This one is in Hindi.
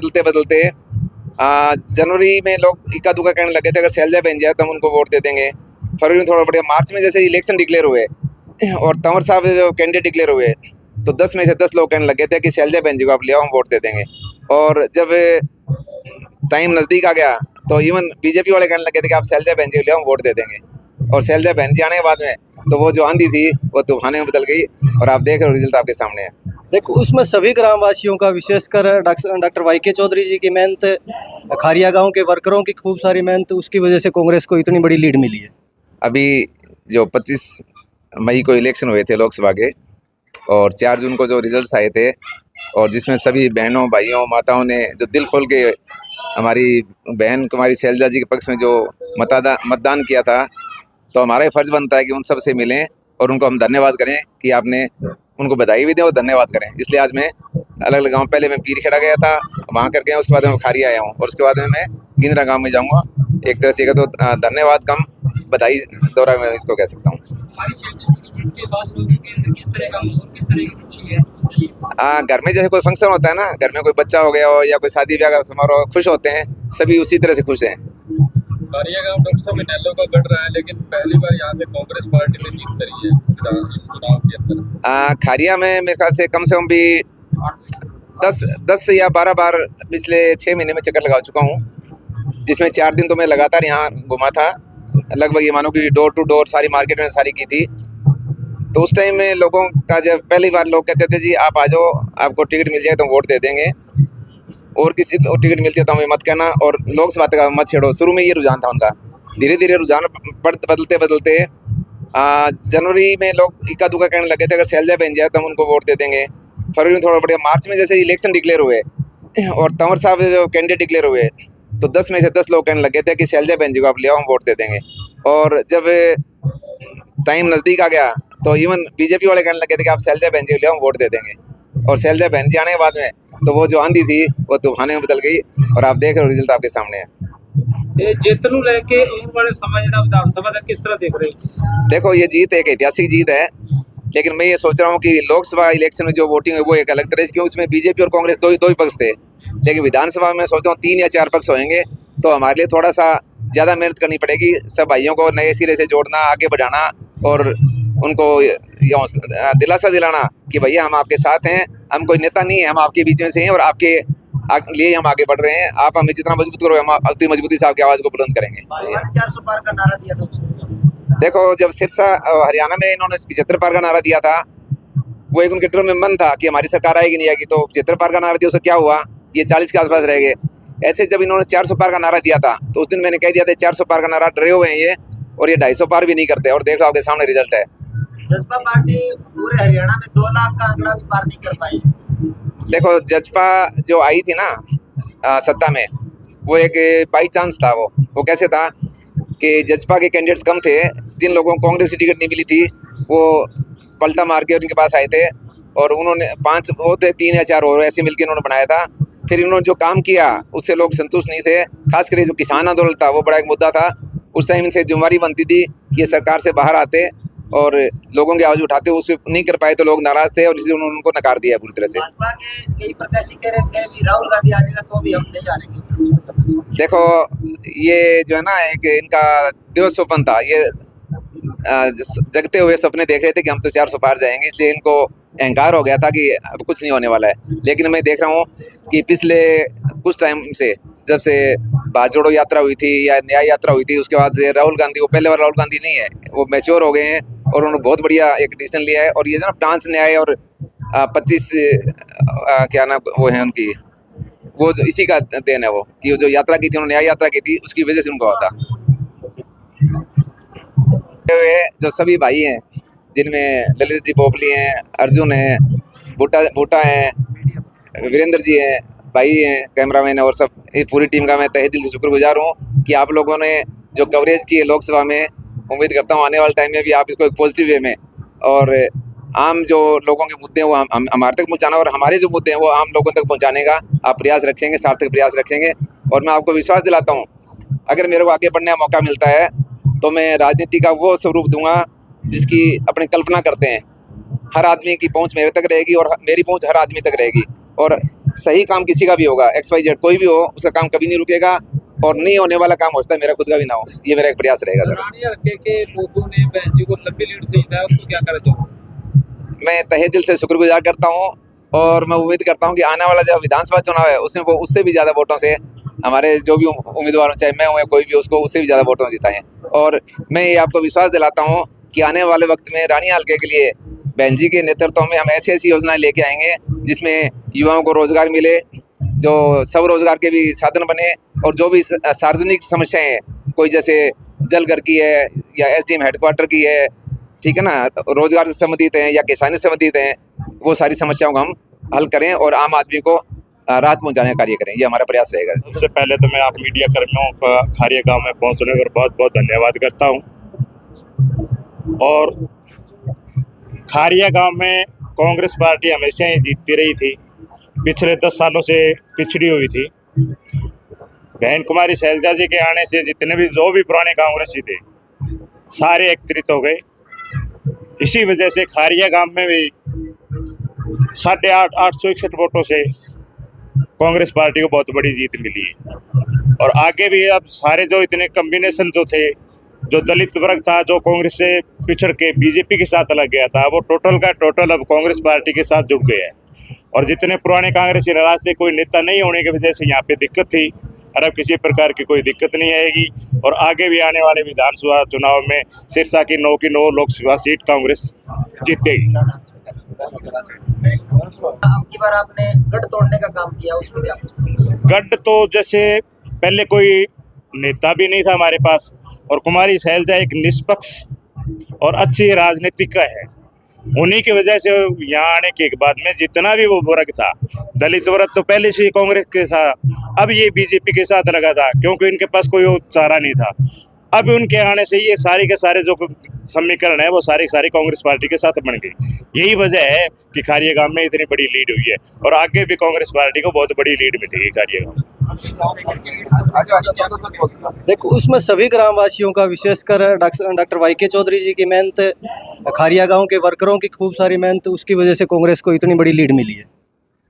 बदलते बदलते जनवरी में लोग इक्का दुक्का कहने लगे थे अगर शैलजा बन जाए तो हम उनको वोट दे देंगे। फरवरी में थोड़ा बढ़िया, मार्च में जैसे इलेक्शन डिक्लेयर हुए और तंवर साहब जो कैंडिडेट डिक्लेयर हुए तो 10 में से 10 लोग कहने लगे थे कि शैलजा बहन जी को आप ले आओ, हम वोट दे देंगे। और जब टाइम नज़दीक आ गया तो इवन बीजेपी वाले कहने लगे थे कि आप शैलजा बहन जी को ले आओ, हम वोट दे देंगे। और शैलजा बहन जी आने के बाद में तो वो जो आंधी थी वो तूफान में बदल गई और आप देख रहे हो रिजल्ट आपके सामने है। देखो, उसमें सभी ग्रामवासियों का, विशेषकर डॉक्टर वाईके चौधरी जी की मेहनत, खारिया गांव के वर्करों की खूब सारी मेहनत, उसकी वजह से कांग्रेस को इतनी बड़ी लीड मिली है। अभी जो 25 मई को इलेक्शन हुए थे लोकसभा के और 4 जून को जो रिजल्ट्स आए थे और जिसमें सभी बहनों भाइयों माताओं ने जो दिल खोल के हमारी बहन कुमारी शैलजा जी के पक्ष में जो मतदान किया था, तो हमारा फर्ज बनता है कि उन सब से मिलें और उनको हम धन्यवाद करें कि आपने उनको बधाई भी दें और धन्यवाद करें। इसलिए आज मैं अलग अलग गाँव, पहले मैं पीरखेड़ा गया था, वहाँ करके आया, उसके बाद मैं खारिया आया हूँ और उसके बाद में मैं गिंद्रा गाँव में जाऊँगा। एक तरह से तो धन्यवाद कम बधाई दौरा मैं इसको कह सकता हूँ। घर में जैसे कोई फंक्शन होता है ना, घर में कोई बच्चा हो गया हो या कोई शादी ब्याह का समारोह, खुश होते हैं सभी, उसी तरह से खुश हैं। खारिया गांव डॉक्टर साहब इनेलो का गढ़ रहा है, लेकिन पहली बार यहाँ पे कांग्रेस पार्टी ने जीत करी है इस चुनाव के अंदर। खारिया में मेरे ख्याल से कम भी 10 या 12 बार पिछले 6 महीने में चक्कर लगा चुका हूँ, जिसमें 4 दिन तो मैं लगातार यहाँ घुमा था। लगभग ये मानो कि डोर टू डोर सारी मार्केट में सारी की थी। तो उस टाइम में लोगों का, जब पहली बार लोग कहते थे जी आप आ जाओ, आपको टिकट मिल जाए तो वोट दे देंगे, और किसी को टिकट मिलती है तो हमें मत कहना और लोकसभा का मत छेड़ो। शुरू में ये रुझान था उनका। धीरे धीरे रुझान बदलते बदलते जनवरी में लोग इक्का दुक्का कहने लगे थे अगर शैलजा बन जाए तो हम उनको वोट दे देंगे। फरवरी में थोड़ा बढ़िया, मार्च में जैसे इलेक्शन डिक्लेयर हुए और तंवर साहब जो कैंडिडेट डिक्लेयर हुए तो 10 में से 10 लोग कहने लगे थे कि शैलजा बहन जी को आप ले आओ, हम वोट दे देंगे। और जब टाइम नज़दीक आ गया तो इवन बीजेपी वाले कहने लगे थे कि आप शैलजा बहन जी को ले आओ, हम वोट दे देंगे। और शैलजा बहन जी आने के बाद में तो वो जो आंधी थी वो तूफान में बदल गई और आप देख रहे हो रिजल्ट आपके सामने है। जीत नूं लेके आने वाले समय विधानसभा का किस तरह देख रहे हो? देखो, ये जीत एक ऐतिहासिक जीत है, लेकिन मैं ये सोच रहा हूँ कि लोकसभा इलेक्शन में जो वोटिंग है वो एक अलग तरह से, क्योंकि उसमें बीजेपी और कांग्रेस दो ही पक्ष थे। लेकिन विधानसभा में सोच रहा हूँ 3 या 4 पक्ष होंगे, तो हमारे लिए थोड़ा सा ज़्यादा मेहनत करनी पड़ेगी। सब भाइयों को नए सिरे से जोड़ना, आगे बढ़ाना और उनको दिलासा दिलाना कि भैया हम आपके साथ हैं, हम कोई नेता नहीं है, हम आपके बीच में से हैं और आपके लिए हम आगे बढ़ रहे हैं। आप हमें जितना मजबूत करो, हम उतनी मजबूती से आपकी आवाज़ को बुलंद करेंगे। 400 पार का नारा दिया था। देखो, जब सिरसा हरियाणा में इन्होंने 75 पार का नारा दिया था, वो एक उनके ड्रोन में मन था कि हमारी सरकार आएगी नहीं आएगी, तो 75 पार का नारा दिया, उससे क्या हुआ, ये 40 के आसपास रह गए। ऐसे जब इन्होंने 400 पार का नारा दिया था तो उस दिन मैंने कह दिया था 400 पार का नारा डरे हुए हैं ये, और ये 250 पार भी नहीं करते। और देख लो आपके सामने रिजल्ट है। जसपा पार्टी पूरे हरियाणा में 2 लाख का आंकड़ा भी पार नहीं कर पाई। देखो, जसपा जो आई थी ना सत्ता में, वो एक बाई चांस था। वो कैसे था कि जसपा के कैंडिडेट्स कम थे, जिन लोगों को कांग्रेस की टिकट नहीं मिली थी वो पलटा मार के उनके पास आए थे और उन्होंने 5 होते 3 या 4 और ऐसे मिलकर उन्होंने बनाया था। फिर इन्होंने जो काम किया उससे लोग संतुष्ट नहीं थे। खासकर जो किसान आंदोलन था वो बड़ा एक मुद्दा था। उस टाइम इनसे जिम्मेदारी बनती थी कि ये सरकार से बाहर आते और लोगों की आवाज़ उठाते, उस पर नहीं कर पाए तो लोग नाराज थे और इसलिए उन्होंने उनको नकार दिया पूरी तरह से। भाजपा के कई प्रत्याशी कह रहे थे कि राहुल गांधी आ जाएगा तो भी हम नहीं जानेंगे। देखो, ये जो है ना, एक इनका दिवस स्वप्न था। ये जगते हुए सपने देख रहे थे कि हम तो 400 पार जाएंगे, इसलिए इनको अहंकार हो गया था कि अब कुछ नहीं होने वाला है। लेकिन मैं देख रहा हूँ कि पिछले कुछ टाइम से, जब से भारत जोड़ो यात्रा हुई थी या न्याय यात्रा हुई थी, उसके बाद से राहुल गांधी, वो पहले बार राहुल गांधी नहीं है, वो मैच्योर हो गए हैं और उन्होंने बहुत बढ़िया एक डिसीजन लिया है। और ये जो ना 5 न्याय और 25 क्या नाम वो है उनकी, वो इसी का देन है। वो कि जो यात्रा की थी उन्होंने, न्याय यात्रा की थी, उसकी वजह से उनको हुआ था। जो सभी भाई हैं, जिनमें ललित जी पोपली हैं, अर्जुन हैं, बूटा हैं, वीरेंद्र जी हैं, भाई हैं, कैमरामैन है, और सब ये पूरी टीम का मैं तहे दिल से शुक्रगुजार हूँ कि आप लोगों ने जो कवरेज की है लोकसभा में। उम्मीद करता हूँ आने वाले टाइम में भी आप इसको एक पॉजिटिव वे में और आम जो लोगों के मुद्दे हैं वो हम हमारे तक पहुँचाना, और हमारे जो मुद्दे हैं वो आम लोगों तक पहुँचाने का आप प्रयास रखेंगे, सार्थक प्रयास रखेंगे। और मैं आपको विश्वास दिलाता हूँ, अगर मेरे को आगे बढ़ने का मौका मिलता है तो मैं राजनीति का वो स्वरूप दूंगा जिसकी अपनी कल्पना करते हैं। हर आदमी की पहुंच मेरे तक रहेगी और मेरी पहुंच हर आदमी तक रहेगी। और सही काम किसी का भी होगा, XYZ कोई भी हो, उसका काम कभी नहीं रुकेगा और नहीं होने वाला काम हो सकता है मेरा खुद का भी ना हो। ये मेरा एक प्रयास रहेगा सर। रानी हल्के के लोगों ने बहन जी को लंबी लीड से जिताया, उसको क्या करना चाहोगे? मैं तहे दिल से शुक्रगुजार करता हूँ और मैं उम्मीद करता हूँ कि आने वाला जो विधानसभा चुनाव है उसमें वो उससे भी ज़्यादा वोटों से हमारे जो भी उम्मीदवार हो, चाहे मैं हूँ या कोई भी, उसको उससे भी ज़्यादा वोटों से जिताएं। और मैं ये आपको विश्वास दिलाता हूँ कि आने वाले वक्त में रानी हल्के के लिए बहन जी के नेतृत्व में हम ऐसी ऐसी योजनाएं लेके आएंगे जिसमें युवाओं को रोजगार मिले, जो स्वरोजगार के भी साधन बने और जो भी सार्वजनिक समस्याएं हैं, कोई जैसे जलघर की है या SDM हेडक्वार्टर की है, ठीक है ना, रोजगार से संबंधित हैं या किसानी से संबंधित हैं, वो सारी समस्याओं को हम हल करें और आम आदमी को राहत पहुंचाने का कार्य करें। ये हमारा प्रयास रहेगा। सबसे पहले तो मैं आप मीडिया कर्मियों का खारिया गांव में पहुंचने पर बहुत बहुत धन्यवाद करता हूं। और खारिया गांव में कांग्रेस पार्टी हमेशा ही जीतती रही थी, पिछले 10 सालों से पिछड़ी हुई थी। बहन कुमारी शैलजा जी के आने से जितने भी जो भी पुराने कांग्रेसी थे सारे एकत्रित हो गए। इसी वजह से खारिया गांव में भी 861 वोटों से कांग्रेस पार्टी को बहुत बड़ी जीत मिली है। और आगे भी अब सारे जो इतने कॉम्बिनेशन जो थे, जो दलित वर्ग था जो कांग्रेस से पिछड़ के बीजेपी के साथ लग गया था, वो टोटल का टोटल अब कांग्रेस पार्टी के साथ जुड़ गया है। और जितने पुराने कांग्रेसी नाराज से कोई नेता नहीं होने की वजह से यहाँ पे दिक्कत थी, और अब किसी प्रकार की कोई दिक्कत नहीं आएगी। और आगे भी आने वाले विधानसभा चुनाव में सिरसा की 9 की 9 लोकसभा सीट कांग्रेस जीतेगी। अब की बार आपने गढ़ तोड़ने का काम किया, उसमें क्या? गढ़ तो जैसे पहले कोई नेता भी नहीं था हमारे पास, और कुमारी शैलजा एक निष्पक्ष और अच्छी राजनीतिक है। उन्हीं की वजह से यहाँ आने के बाद में जितना भी वो वर्ग था, दलित वर्ग तो पहले से ही कांग्रेस के था, अब ये बीजेपी के साथ लगा था क्योंकि इनके पास कोई और चारा नहीं था। अब उनके आने से ये सारे के सारे जो समीकरण है वो सारी कांग्रेस पार्टी के साथ बन गई। यही वजह है कि खारिया गांव में इतनी बड़ी लीड हुई है और आगे भी कांग्रेस पार्टी को बहुत बड़ी लीड मिलेगी खारिया गांव। देखो, उसमें सभी ग्रामवासियों का, विशेषकर डॉक्टर YK चौधरी जी की मेहनत, खारिया गांव के वर्करों की खूब सारी मेहनत, उसकी वजह से कांग्रेस को इतनी बड़ी लीड मिली है।